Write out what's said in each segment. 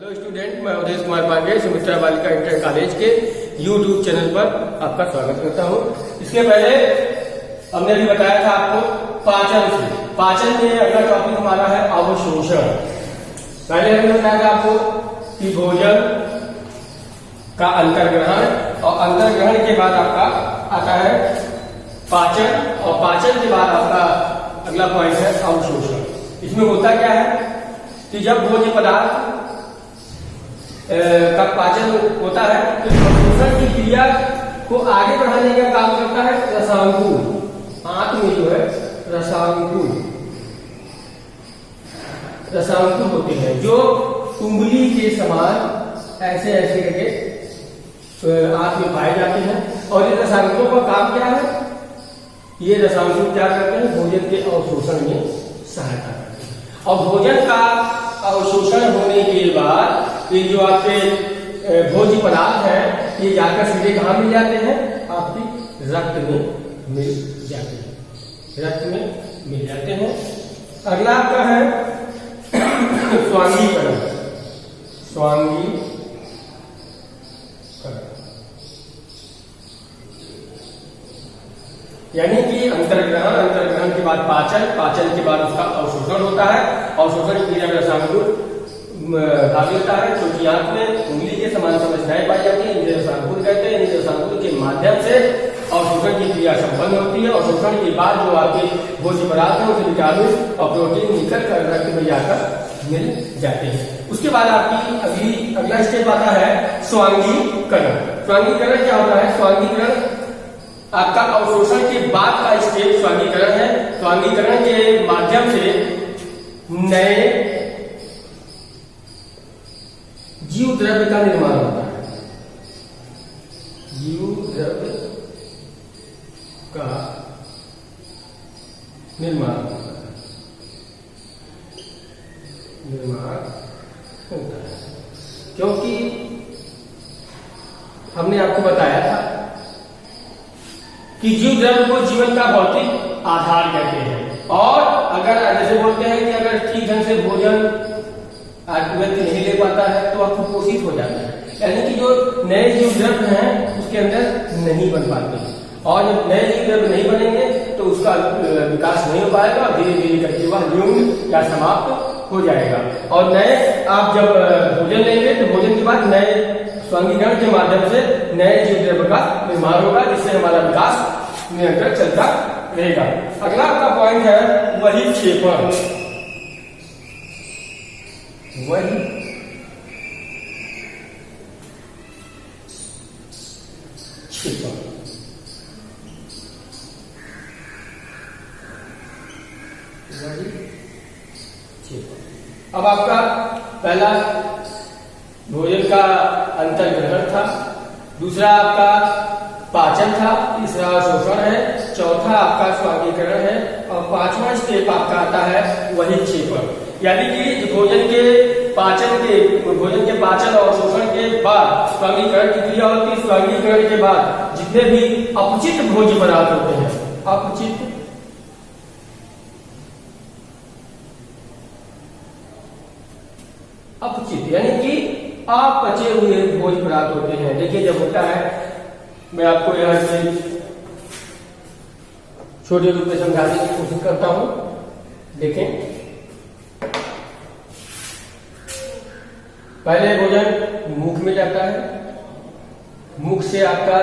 Hello student, मैं उदय कुमार पांडे सुमित्रा बालिका inter college के यूट्यूब चैनल पर आपका स्वागत करता हूं। इसके पहले हमने भी बताया था आपको पाचन में अगला टॉपिक हमारा है अवशोषण। पहले हमने बताया था आपको कि भोजन का अंतर्ग्रहण और अंतर्ग्रहण के बाद आपका आता है पाचन और पाचन के बाद आपका अगला पॉइंट है अवशोषण। इसमें होता क्या है कि जब भोज्य पदार्थ का पाचन होता है तो अवशोषण की क्रिया को आगे बढ़ाने का काम करता है रसानुकूल। आंत में जो है रसानुकूल होते हैं जो उंगली के समान ऐसे ऐसे करके आंत में पाए जाते हैं। और ये रसायनों का काम क्या है? ये रसायन क्या करते हैं? भोजन के अवशोषण में सहायता करते हैं। और भोजन का अवशोषण होने के बाद ये जो आपके भोज्य पदार्थ है ये जाकर सीधे कहाँ मिल जाते हैं? आपकी रक्त में मिल जाते हैं। रक्त में मिल जाते हैं। अगला आपका है स्वांगीकरण। यानी कि अंतर्ग्रहण के बाद पाचन के बाद उसका अवशोषण होता है। अवशोषण की क्रिया में रसायन भाग लेता है। क्योंकि आंत में उंगली के समान संरचनाएं पाई जाती है, इन्हें रसानुकूल कहते हैं। इन रसानुकूल के माध्यम से अवशोषण की क्रिया संपन्न होती है। अवशोषण के बाद जो आपके भोज्य पदार्थ है उसे विटामिन और प्रोटीन निकल कर रक्त में जाकर मिल जाते हैं। उसके बाद आपकी अगला स्टेप आता है स्वांगीकरण। स्वांगीकरण क्या होता है? स्वांगीकरण आपका अवशोषण के बाद का स्टेप स्वांगीकरण है। स्वांगीकरण के माध्यम से नए जीव द्रव्य का निर्माण होता है। जीव द्रव्य का निर्माण होता है। क्योंकि हमने आपको बताया था कि जीव द्रव्य को जीवन का भौतिक आधार कहते हैं। और अगर जैसे बोलते हैं कि अगर ठीक ढंग से भोजन व्यक्ति नहीं ले पाता है तो आप कुपोषित हो जाता है। यानी कि जो नए जीव द्रव्य हैं उसके अंदर नहीं बन पाते हैं। और जब नए जीव द्रव्य नहीं बनेंगे तो उसका विकास नहीं हो पाएगा और धीरे धीरे करके वह न्यून या समाप्त हो जाएगा। और नए आप जब भोजन लेंगे तो भोजन के बाद नए स्वांगीकरण के माध्यम से नए जीव द्रव्य का निर्माण होगा, जिससे हमारा विकास निरंतर चलता रहेगा। अगला आपका पॉइंट है वही क्षेपण। अब आपका पहला भोजन का अंतर्ग्रहण था, दूसरा आपका पाचन था, तीसरा शोषण है, चौथा आपका स्वांगीकरण है और पांचवा स्टेप आपका आता है वही क्षेपण। यानी कि भोजन के पाचन और शोषण के बाद स्वांगीकरण की क्रिया होती है। स्वांगीकरण के बाद जितने भी अपचित भोज्य पदार्थ होते हैं, अपचित यानी कि अपचे हुए भोज्य पदार्थ होते हैं। देखिए जब होता है, मैं आपको यहाँ से छोटे रूप में समझाने की कोशिश करता हूं। देखें, पहले भोजन मुख में जाता है, मुख से आपका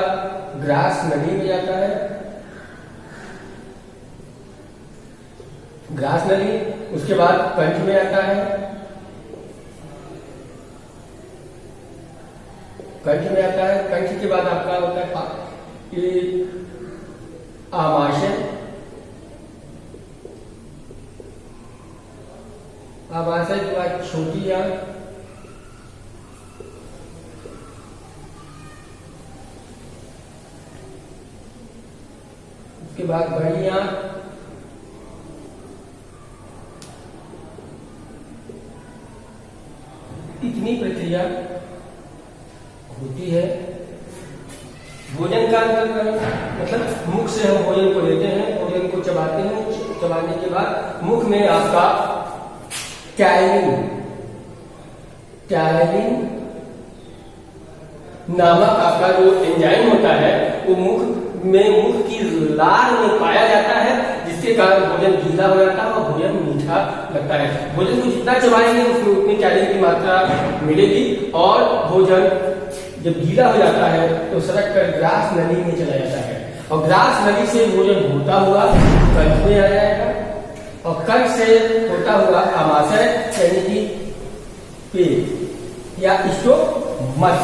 ग्रास नली में जाता है, ग्रास नली, उसके बाद कंठ में आता है, कंठ के बाद आपका होता है आमाशय, आमाशय के बाद छोटी आंत, उसके बाद बड़ी आंत, इतनी प्रक्रिया होती है। भोजन का अंतर्ग्रहण मतलब मुख से हम भोजन को लेते हैं, भोजन को चबाते हैं, चबाने के बाद मुख में आपका कैनिंग टैलिन नामक आपका जो एंजाइम होता है वो मुख की लार में पाया जाता है, जिसके कारण भोजन गीला हो जाता है और भोजन मीठा लगता है। भोजन को जितना चबाएंगे उसमें उतनी कैलोरी की मात्रा मिलेगी और भोजन जब गीला हो जाता है तो सड़क कर ग्रास नली में चला जाता है और ग्रास नली से भोजन होता हुआ कंठ में आ जाएगा और कंठ से होता हुआ आमाशय यानी कि पेट या स्टोमच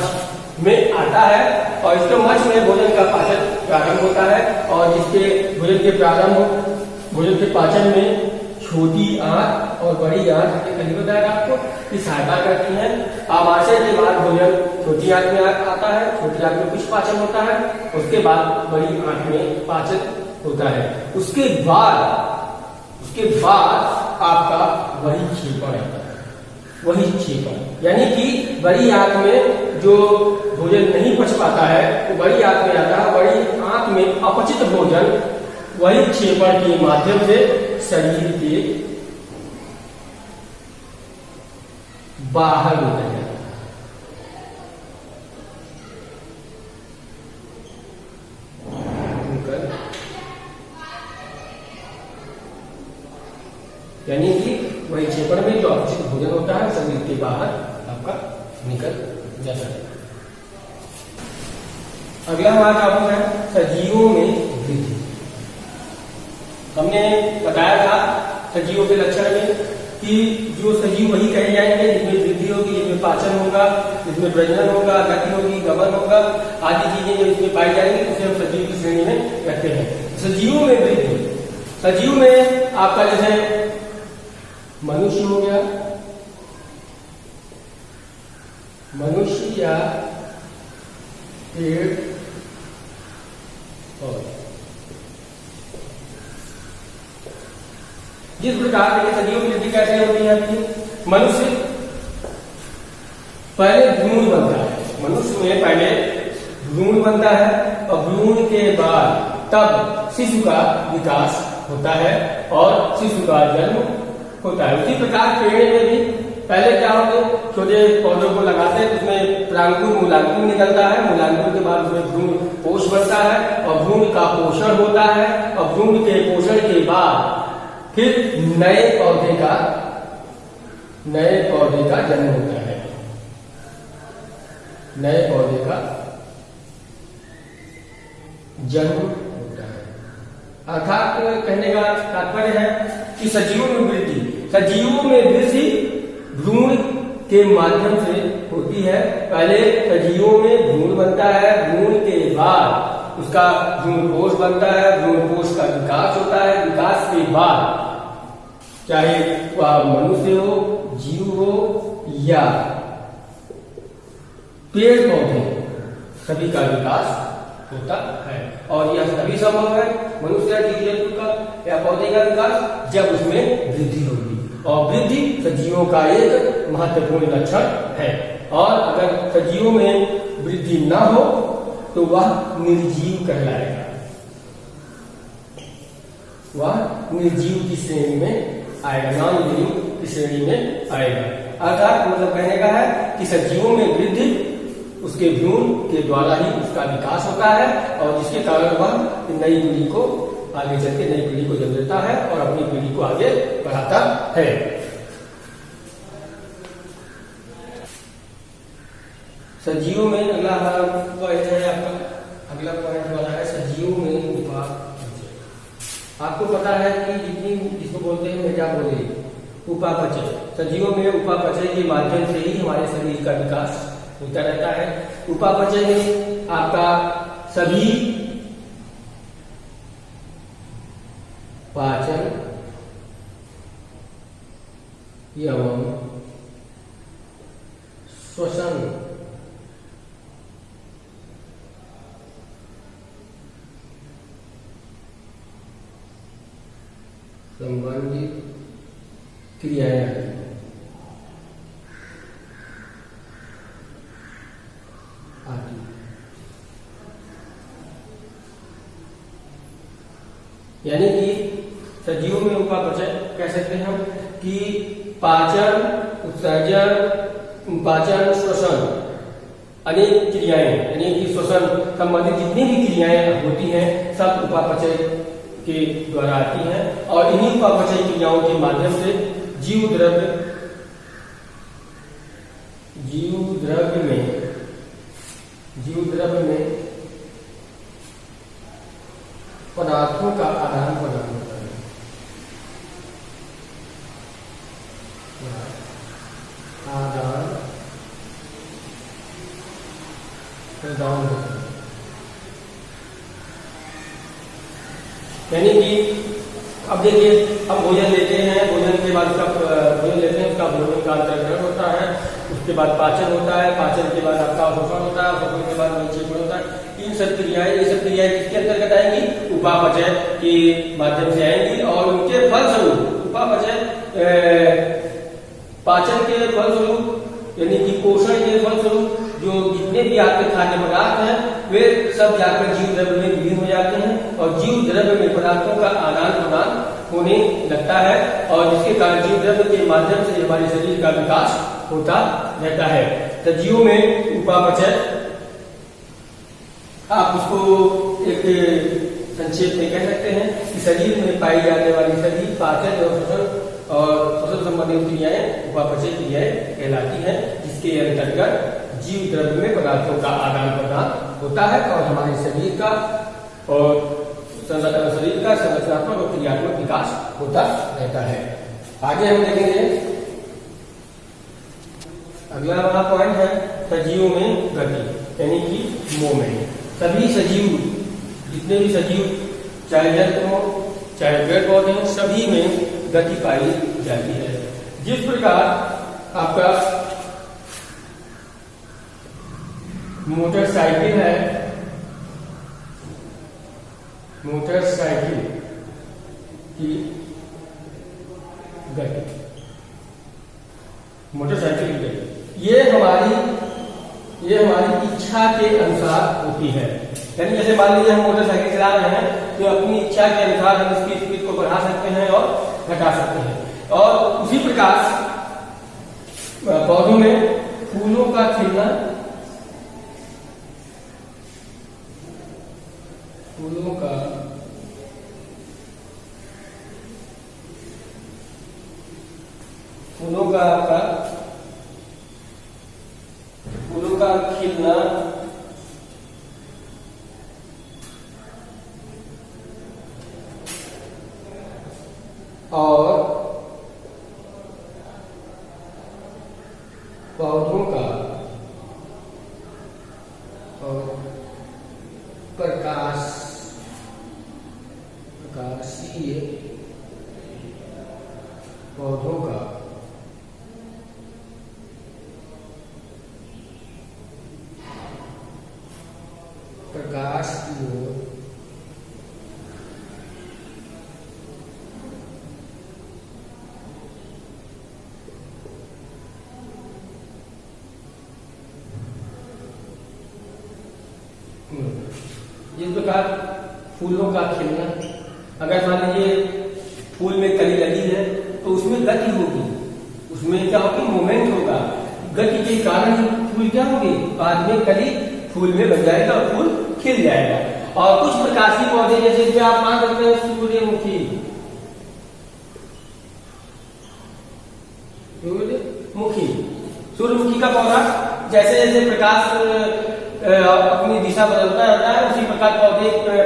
में आता है और स्टोमच में भोजन का पाचन प्रारंभ होता है और जिसके भोजन के पाचन में छोटी आंत और बड़ी आंत कहीं बताया आपको की सहायता करती है। आमाशय के बाद भोजन छोटी आंत में आता है, छोटी आंत में कुछ पाचन होता है, उसके बाद बड़ी आंत में पाचन होता है। उसके बाद आपका वही क्षेपण आता है, वही क्षेपण यानी कि बड़ी आंत में जो भोजन नहीं पच पाता है वो बड़ी आंत में आता है। बड़ी आंत में अपचित भोजन वही क्षेपण के माध्यम से शरीर के बाहर निकल जाता है। यानी कि वही क्षेपण में जो अपचित भोजन होता है शरीर के बाहर आपका निकल जाता है। अगला हमारा टॉपिक है सजीवों में वृद्धि। हमने बताया था सजीवों के लक्षण में कि जो सजीव वही कहे जाएंगे जिसमें वृद्धि होगी, जिसमें पाचन होगा, जिसमें प्रजनन होगा, गति होगी, गमन होगा, आदि चीजें जो इसमें पाई जाएंगी उसे हम सजीव की श्रेणी में रखते हैं। सजीवों में वृद्धि, सजीव में आपका जैसे मनुष्य हो गया, मनुष्य या पेड़ और जिस प्रकार के सजीवों की वृद्धि कैसे होती है आपकी, मनुष्य पहले भ्रूण बनता है, मनुष्य में पहले भ्रूण बनता है और भ्रूण के बाद तब शिशु का विकास होता है और शिशु का जन्म होता है। उसी प्रकार पेड़ में भी पहले क्या होते हैं, छोटे पौधों को लगाते हैं, उसमें प्रांकुर मूलांकुर निकलता है, मूलांकुर के बाद उसमें भ्रूण पोष बनता है और भ्रूण का पोषण होता है और भ्रूण के पोषण के बाद फिर नए पौधे का जन्म होता है, नए पौधे का जन्म होता है। अर्थात कहने का तात्पर्य है कि सजीवों में वृद्धि भ्रूण के माध्यम से होती है। पहले सजीवों में भ्रूण बनता है, भ्रूण के बाद उसका भ्रूण कोष बनता है, भ्रूण कोष का विकास होता है, विकास के बाद चाहे वह मनुष्य हो, जीव हो या पेड़ पौधे, सभी का विकास होता है और यह सभी संभव है मनुष्य या जीव जंतु का या पौधे का विकास जब उसमें वृद्धि होगी। और वृद्धि सजीवों का एक महत्वपूर्ण लक्षण है और अगर सजीवों में वृद्धि न हो तो वह निर्जीव कहलाएगा, वह निर्जीव की श्रेणी में आएगा, नॉन लिविंग की श्रेणी में आएगा। अर्थात मतलब कहने का है कि सजीवों में वृद्धि उसके भ्रूण के द्वारा ही उसका विकास होता है और जिसके कारण वह नई पीढ़ी को आगे चल के नई पीढ़ी को जन्म देता है और अपनी पीढ़ी को आगे बढ़ाता है। सजीवों में अगला पॉइंट है आपका, अगला पॉइंट वाला है सजीवों में उपापचय। आपको पता है कि जिसको बोलते हैं मेटाबॉलिज्म, उपापचय, सजीवों में उपापचय के माध्यम से ही हमारे शरीर का विकास होता रहता है। उपापचय में आपका सभी पाचन एवं श्वसन संबंधित क्रियाएं आदि। यानी कि सजीवों में उपापचय कह सकते हैं हम कि पाचन, उत्सर्जन, पाचन, श्वसन, अनेक क्रियाएं यानी कि श्वसन संबंधित जितनी भी क्रियाएं होती हैं सब उपापचय के द्वारा आती हैं और इन्हीं उपापचय क्रियाओं के माध्यम से जीव द्रव्य में पदार्थों का आदान प्रदान होता है। आदान प्रदान होता है यानी कि अब देखिए, अब भोजन लेते हैं, भोजन के बाद उसका भोजन का अंतर्ग्रहण होता है, उसके बाद पाचन होता है, पाचन के बाद आपका अवशोषण होता है, अवशोषण के बाद निक्षेपण होता है। ये सब क्रियाएं किसके अंतर्गत आएंगी? उपापचय के माध्यम से आएंगी और उनके फलस्वरूप पाचन के फलस्वरूप यानी कि पोषण के फलस्वरूप जो जितने भी आपके खाद्य पदार्थ हैं वे सब जाकर जीव द्रव्य में विलीन हो जाते हैं और जीव द्रव्य में पदार्थों का आदान प्रदान होने लगता है और जिसके कारण जीव द्रव्य के माध्यम से हमारे शरीर का विकास होता रहता है। सजीवों में उपापचय आप उसको एक संक्षेप में कह सकते हैं कि शरीर में पाई जाने वाली सभी पाचन और श्वसन संबंधित क्रियाएं उपापचय क्रियाएं कहलाती हैं, जिसके अंतर्गत जीव द्रव्य में पदार्थों का आदान प्रदान होता है और हमारे शरीर का संरचनात्मक और क्रियात्मक विकास होता रहता है। आगे हम देखेंगे, अगला हमारा पॉइंट है सजीवों में गति यानी कि मूवमेंट। सभी सजीव, जितने भी सजीव चाहे जंतु हो चाहे पेड़ पौधे हो, सभी में गति पाई जाती है। जिस प्रकार आपका मोटरसाइकिल है, मोटरसाइकिल की गति, मोटरसाइकिल की गति ये हमारी इच्छा के अनुसार होती है। यानी जैसे मान लीजिए हम मोटरसाइकिल चला रहे हैं तो अपनी इच्छा के अनुसार हम इसकी स्पीड को बढ़ा सकते हैं और घटा सकते हैं। और उसी प्रकार पौधों में फूलों का खिलना, फूलों का खिलना और पौधों का प्रकाशीय पौधों का प्रकाश की ओर जिस प्रकार फूलों का खिलना, अगर मान लीजिए फूल में कली लगी है तो उसमें गति होगी, उसमें क्या होगी? मोमेंट होगा। गति के कारण फूल क्या होगी? बाद में कली फूल में बन जाएगा और फूल खिल जाएगा। और कुछ प्रकाशीय पौधे जैसे कि आप मान सकते हैं सूर्यमुखी का पौधा जैसे जैसे प्रकाश अपनी दिशा बदलता रहता है, उसी प्रकार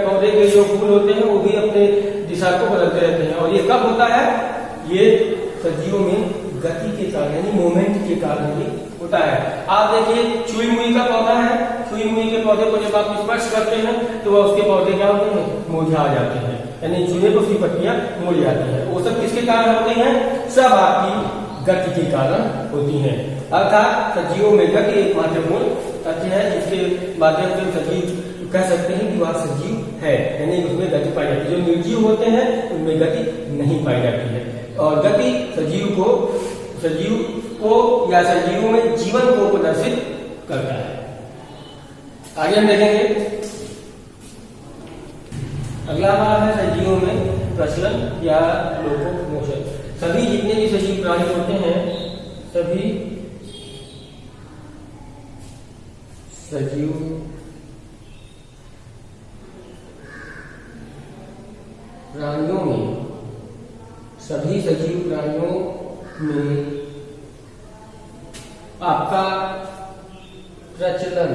पौधे के जो फूल होते हैं वो भी अपने दिशा को बदलते रहते हैं। और ये कब होता है? ये सब्जियों में गति के कारण यानी मूवमेंट के कारण ही होता है। आप देखिए छुई मुई का पौधा है, छुई मुई के पौधे को जब आप स्पर्श करते हैं तो वह उसके पौधे क्या होते हैं? मुरझा जाते हैं, यानी छूने पर उसकी पत्तियां मुड़ जाती हैं। वो सब किसके कारण होते हैं? सब आपकी गति के कारण होती हैं। अर्थात सजीवों में गति एक महत्वपूर्ण तथ्य है, जिसके माध्यम से सजीव कह सकते हैं कि वह सजीव है, यानी उसमें गति पाई जाती है। जो निर्जीव होते हैं उनमें गति नहीं पाई जाती है। और गति सजीव को या सजीवों में जीवन को प्रदर्शित करता है। आगे हम देखेंगे, अगला हमारा है सजीवों में प्रचलन या लोकोमोशन। सभी जितने भी सजीव प्राणी होते हैं सभी सजीव प्राणियों में, सभी सजीव प्राणियों में आपका प्रचलन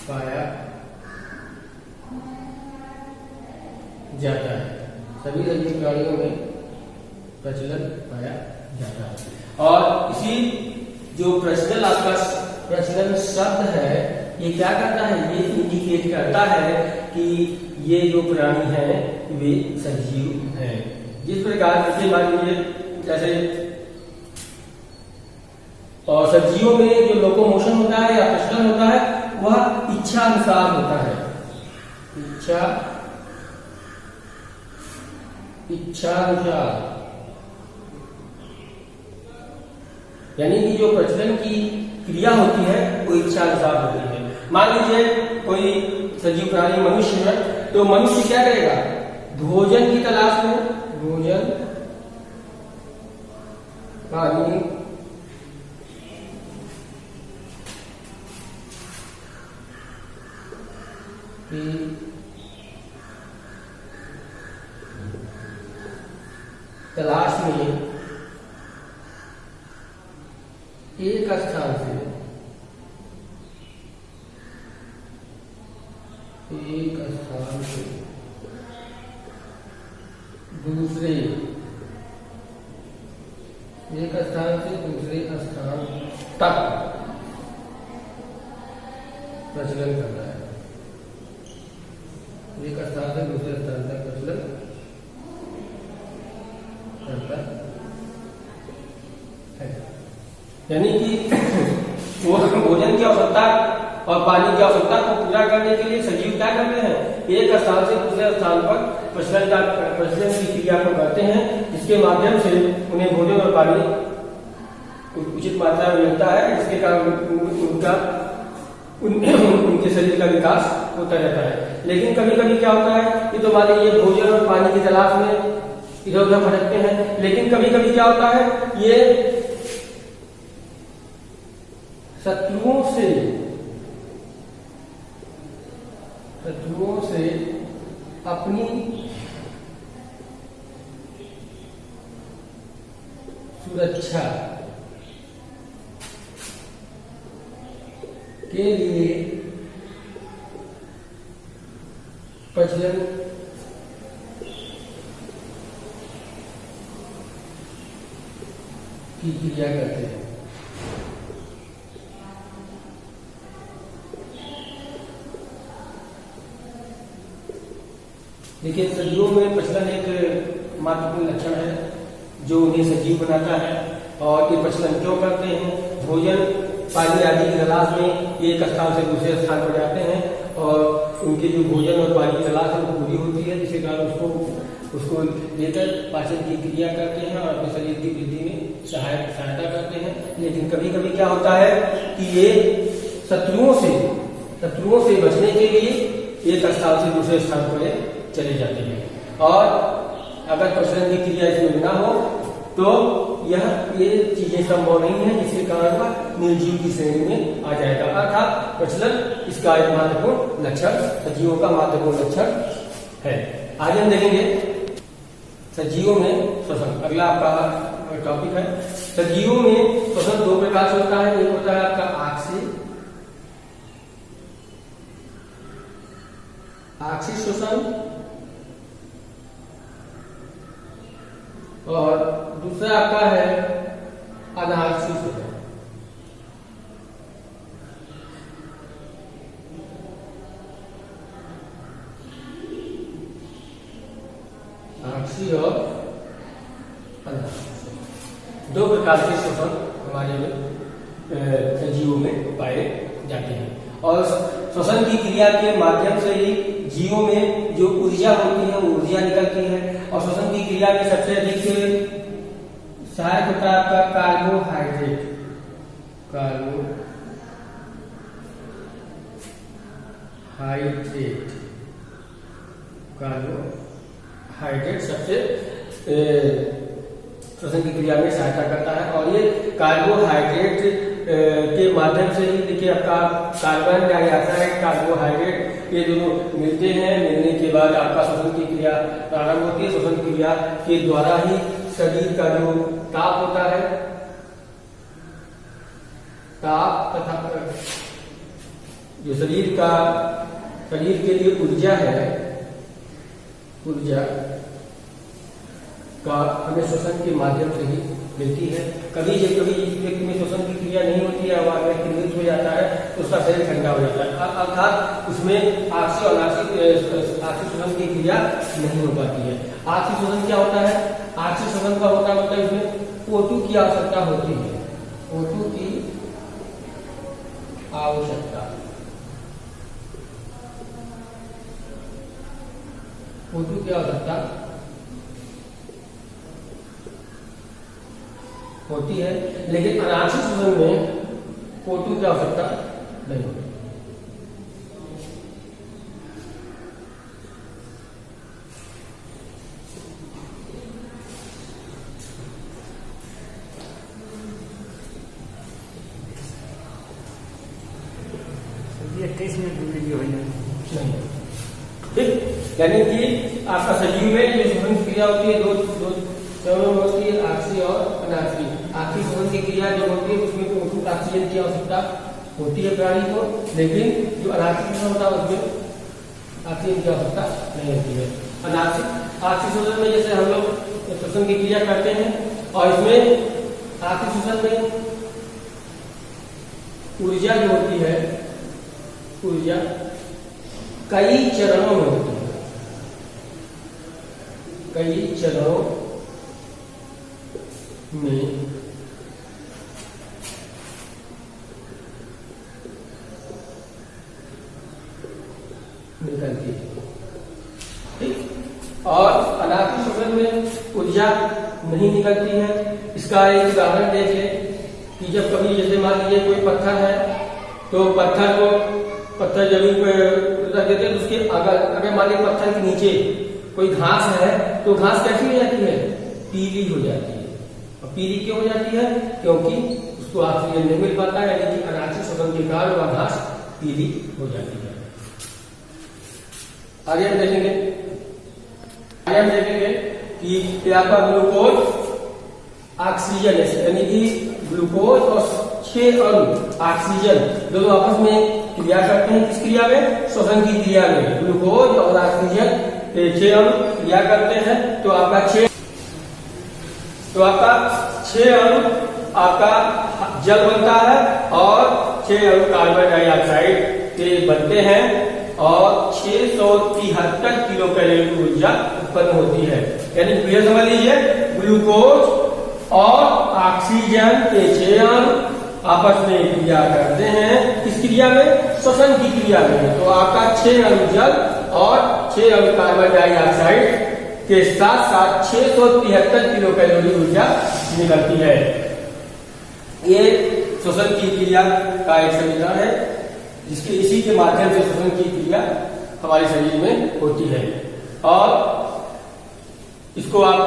पाया जाता है। सभी सजीव प्राणियों में प्रचलन पाया जाता है। और इसी जो प्रचलन, आपका प्रचलन शब्द है, ये क्या करता है? ये इंडिकेट करता है कि ये जो प्राणी है वे सजीव हैं। जिस प्रकार से मान लीजिए जैसे और सब्जियों में जो लोकोमोशन होता है या प्रचलन होता है वह इच्छा अनुसार होता है। इच्छा अनुसार, यानी कि जो प्रचलन की क्रिया होती है वो इच्छा अनुसार होती है। मान लीजिए कोई सजीव प्राणी मनुष्य है, तो मनुष्य क्या करेगा? भोजन की तलाश में, भोजन, पानी की तलाश में एक स्थान से दूसरे, एक स्थान से दूसरे स्थान तक प्रचलन करना है। एक स्थान से दूसरे स्थान तक प्रचलन करता है। यानी कि वो भोजन की आवश्यकता और पानी की आवश्यकता को पूरा करने के लिए सजीव क्या करते हैं? एक स्थान से दूसरे स्थान पर प्रचलन की क्रिया को करते हैं, जिसके माध्यम से उन्हें भोजन और पानी उचित मात्रा में मिलता है, जिसके कारण उनके शरीर का विकास होता रहता है। लेकिन कभी कभी क्या होता है कि तो मान लीजिए भोजन और पानी की तलाश में इधर उधर भटकते हैं, लेकिन कभी कभी क्या होता है ये शत्रुओं से अपनी सुरक्षा के लिए प्रचलन की क्रिया करते हैं। देखिए, सजीवों में प्रचलन एक महत्वपूर्ण लक्षण है जो उन्हें सजीव बनाता है। और ये प्रचलन क्यों करते हैं? भोजन, पानी आदि की तलाश में एक स्थान से दूसरे स्थान पर जाते हैं और उनके जो भोजन और पानी की तलाश है वो पूरी होती है, जिसके कारण उसको लेकर पाचन की क्रिया करते हैं और अपने शरीर की वृद्धि में सहायता करते हैं। लेकिन कभी कभी क्या होता है कि ये शत्रुओं से बचने के लिए एक स्थान से दूसरे स्थान पर चले जाते हैं। और अगर प्रचलन की क्रिया इसमें ना हो तो ये चीजें संभव नहीं है, जिसके कारण वह निर्जीव की श्रेणी में आ जाएगा। अर्थात प्रचलन इसका एक महत्वपूर्ण लक्षण, सजीवों का महत्वपूर्ण लक्षण है। आगे हम देखेंगे सजीवों में श्वसन। अगला आपका टॉपिक है सजीवों में श्वसन। दो प्रकार से होता है। एक होता है आपका आक्षिक श्वसन और दूसरा आपका है अनाक्षिक श्वसन। आक्षिक और अनाक्षिक, दो प्रकार के श्वसन हमारे सजीवों में पाए जाते हैं। और श्वसन की क्रिया के माध्यम से ही जीवों में जो ऊर्जा होती है वो ऊर्जा निकलती है। और श्वसन की क्रिया में सबसे अधिक सहायक होता है आपका कार्बोहाइड्रेट सबसे श्वसन की क्रिया में सहायता करता है। और ये कार्बोहाइड्रेट के माध्यम से ही देखिए आपका कार्बन डाइऑक्साइड, कार्बोहाइड्रेट ये दोनों मिलते हैं। मिलने के बाद आपका श्वसन की क्रिया प्रारंभ होती है। श्वसन क्रिया के द्वारा ही शरीर का जो ताप होता है, ताप तथा जो शरीर के लिए ऊर्जा है, ऊर्जा का हमें श्वसन के माध्यम से ही मिलती है। कभी व्यक्ति में श्वसन की क्रिया नहीं होती है, वह व्यक्ति मृत हो जाता है तो उसका शरीर ठंडा हो जाता है, अर्थात उसमें आक्सीय श्वसन की क्रिया नहीं हो पाती है। आक्सीय श्वसन क्या होता है? आक्सीय श्वसन का होता है मतलब इसमें O2 की आवश्यकता होती है, O2 की आवश्यकता, O2 की आवश्यकता होती है। लेकिन अनाक्षिक श्वसन में O2 की आवश्यकता नहीं होती। ये 23 मिनट की वीडियो है नहीं, ठीक। यानी कि आपका सजीव में जो श्वसन क्रिया होती है दो चरणों में होती है, आक्सीय और अनाक्सीय। आक्सीय श्वसन की क्रिया जो होती है उसमें तो ऑक्सीजन की आवश्यकता होती है प्राणी को, लेकिन जो अनाक्सीय श्वसन होता है उसमें ऑक्सीजन की आवश्यकता नहीं होती है। आक्सीय श्वसन में जैसे हम लोग श्वसन की क्रिया करते हैं और इसमें आक्सीय श्वसन में ऊर्जा जो होती है, ऊर्जा कई चरणों में होती है, कई चरणों में निकलती है, ठीक। और अनाक्सीय श्वसन में ऊर्जा नहीं निकलती है। इसका एक उदाहरण देख ले कि जब कभी जैसे मान लीजिए कोई पत्थर है तो पत्थर जमीन पर रख देते हैं तो उसके अगर मान लीजिए पत्थर के नीचे कोई घास है तो घास कैसी हो जाती है? पीली हो जाती है। और पीली क्यों हो जाती है? क्योंकि उसको ऑक्सीजन नहीं मिल पाता है, यानी कि अनाक्सीय श्वसन के कारण वह घास पीली हो जाती है। आगे हम देखेंगे कि क्या आपका ग्लूकोज ऑक्सीजन यानी कि ग्लूकोज और 6 अणु ऑक्सीजन दोनों आपस में क्रिया करते हैं। किस क्रिया में? श्वसन की क्रिया में। ग्लूकोज और ऑक्सीजन 6 अणु क्रिया करते हैं तो आपका 6 अणु आपका जल बनता है और 6 अणु कार्बन डाइऑक्साइड के बनते हैं और 673 किलो कैलोरी की ऊर्जा उत्पन्न होती है। यानी क्लियर समझ लीजिए, ग्लूकोज और ऑक्सीजन के 6 अणु आपस में क्रिया करते हैं। किस क्रिया में? श्वसन की क्रिया में। तो आपका 6 अणु जल और 6 अणु कार्बन डाइऑक्साइड के साथ साथ 673 किलो कैलोरी ऊर्जा निकलती है। ये श्वसन की क्रिया का एक समीकरण है जिसके इसी के माध्यम से श्वसन की क्रिया हमारे शरीर में होती है। और इसको आप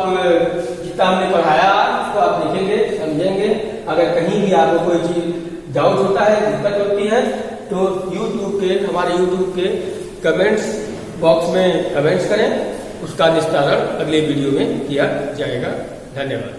जितना हमने पढ़ाया उसको आप देखेंगे, समझेंगे। अगर कहीं भी आपको कोई चीज डाउट होता है, दिक्कत होती है तो हमारे यूट्यूब के कमेंट्स बॉक्स में कमेंट्स करें, उसका निस्तारण अगले वीडियो में किया जाएगा। धन्यवाद।